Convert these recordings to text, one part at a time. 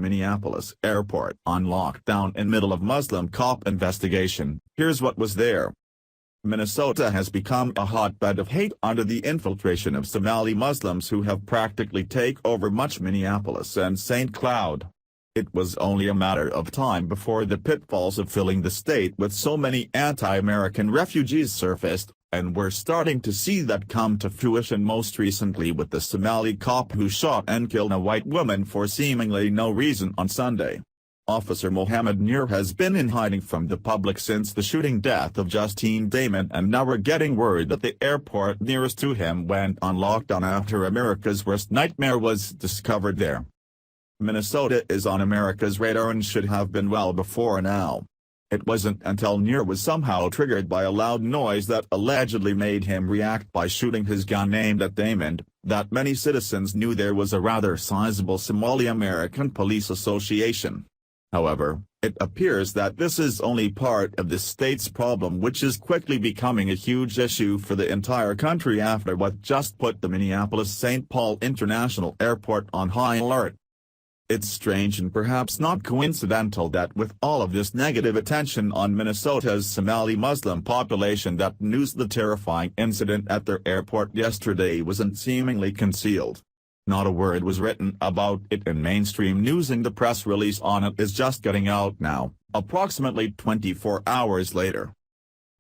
Minneapolis airport on lockdown in middle of Muslim cop investigation. Here's what was there. Minnesota has become a hotbed of hate under the infiltration of Somali Muslims who have practically taken over much Minneapolis and St. Cloud. It was only a matter of time before the pitfalls of filling the state with so many anti-American refugees surfaced, and we're starting to see that come to fruition most recently with the Somali cop who shot and killed a white woman for seemingly no reason on Sunday. Officer Mohammed Nur has been in hiding from the public since the shooting death of Justine Damon, and now we're getting word that the airport nearest to him went on lockdown after America's worst nightmare was discovered there. Minnesota is on America's radar and should have been well before now. It wasn't until Nur was somehow triggered by a loud noise that allegedly made him react by shooting his gun aimed at Damon, that many citizens knew there was a rather sizable Somali-American police association. However, it appears that this is only part of the state's problem, which is quickly becoming a huge issue for the entire country after what just put the Minneapolis-St. Paul International Airport on high alert. It's strange and perhaps not coincidental that with all of this negative attention on Minnesota's Somali Muslim population that news the terrifying incident at their airport yesterday wasn't seemingly concealed. Not a word was written about it in mainstream news, and the press release on it is just getting out now, approximately 24 hours later.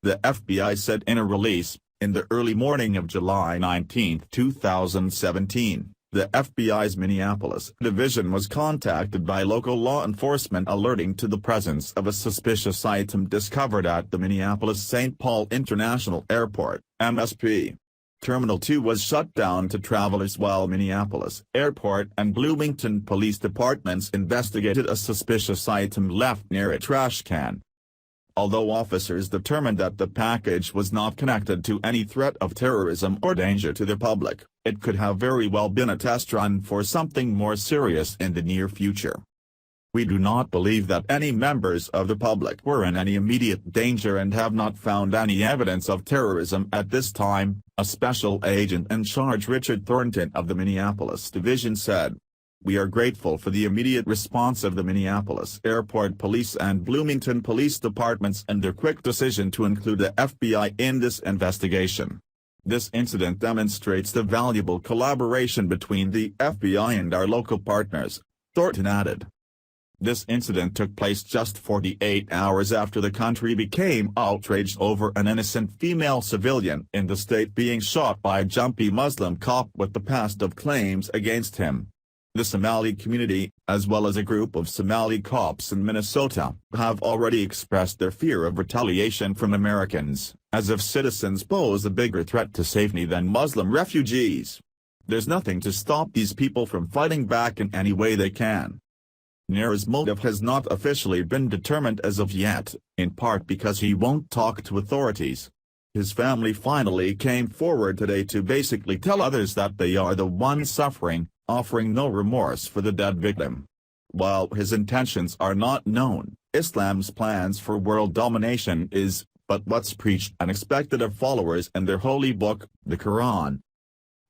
The FBI said in a release, in the early morning of July 19, 2017. The FBI's Minneapolis division was contacted by local law enforcement alerting to the presence of a suspicious item discovered at the Minneapolis-St. Paul International Airport, MSP. Terminal 2 was shut down to travelers while Minneapolis Airport and Bloomington Police Departments investigated a suspicious item left near a trash can. Although officers determined that the package was not connected to any threat of terrorism or danger to the public, it could have very well been a test run for something more serious in the near future. We do not believe that any members of the public were in any immediate danger and have not found any evidence of terrorism at this time, a special agent in charge Richard Thornton of the Minneapolis division said. We are grateful for the immediate response of the Minneapolis Airport Police and Bloomington Police Departments and their quick decision to include the FBI in this investigation. This incident demonstrates the valuable collaboration between the FBI and our local partners, Thornton added. This incident took place just 48 hours after the country became outraged over an innocent female civilian in the state being shot by a jumpy Muslim cop with the past of claims against him. The Somali community, as well as a group of Somali cops in Minnesota, have already expressed their fear of retaliation from Americans, as if citizens pose a bigger threat to safety than Muslim refugees. There's nothing to stop these people from fighting back in any way they can. Nur's motive has not officially been determined as of yet, in part because he won't talk to authorities. His family finally came forward today to basically tell others that they are the ones suffering, offering no remorse for the dead victim. While his intentions are not known, Islam's plans for world domination is but what's preached and expected of followers in their holy book, the Quran.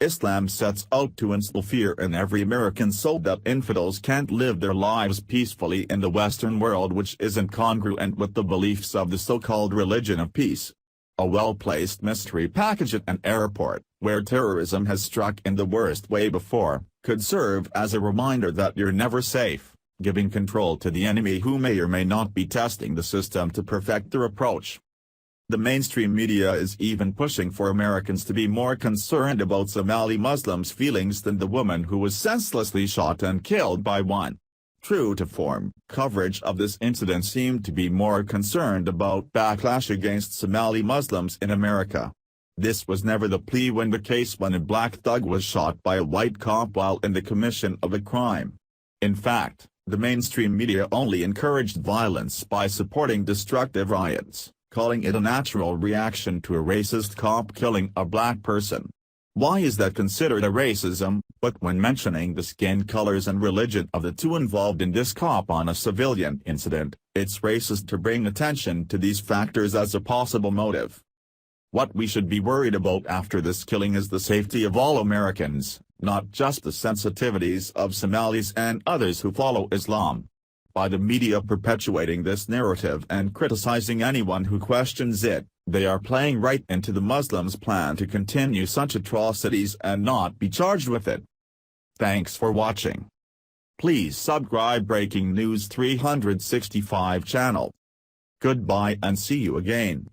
Islam sets out to instill fear in every American so that infidels can't live their lives peacefully in the Western world, which isn't congruent with the beliefs of the so-called religion of peace. A well-placed mystery package at an airport, where terrorism has struck in the worst way before, could serve as a reminder that you're never safe, giving control to the enemy who may or may not be testing the system to perfect their approach. The mainstream media is even pushing for Americans to be more concerned about Somali Muslims' feelings than the woman who was senselessly shot and killed by one. True to form, coverage of this incident seemed to be more concerned about backlash against Somali Muslims in America. This was never the plea when the case when a black thug was shot by a white cop while in the commission of a crime. In fact, the mainstream media only encouraged violence by supporting destructive riots, calling it a natural reaction to a racist cop killing a black person. Why is that considered a racism? But when mentioning the skin colors and religion of the two involved in this cop on a civilian incident, it's racist to bring attention to these factors as a possible motive. What we should be worried about after this killing is the safety of all Americans, not just the sensitivities of Somalis and others who follow Islam. By the media perpetuating this narrative and criticizing anyone who questions it, they are playing right into the Muslims' plan to continue such atrocities and not be charged with it. Thanks for watching. Please subscribe Breaking News 365 channel. Goodbye and see you again.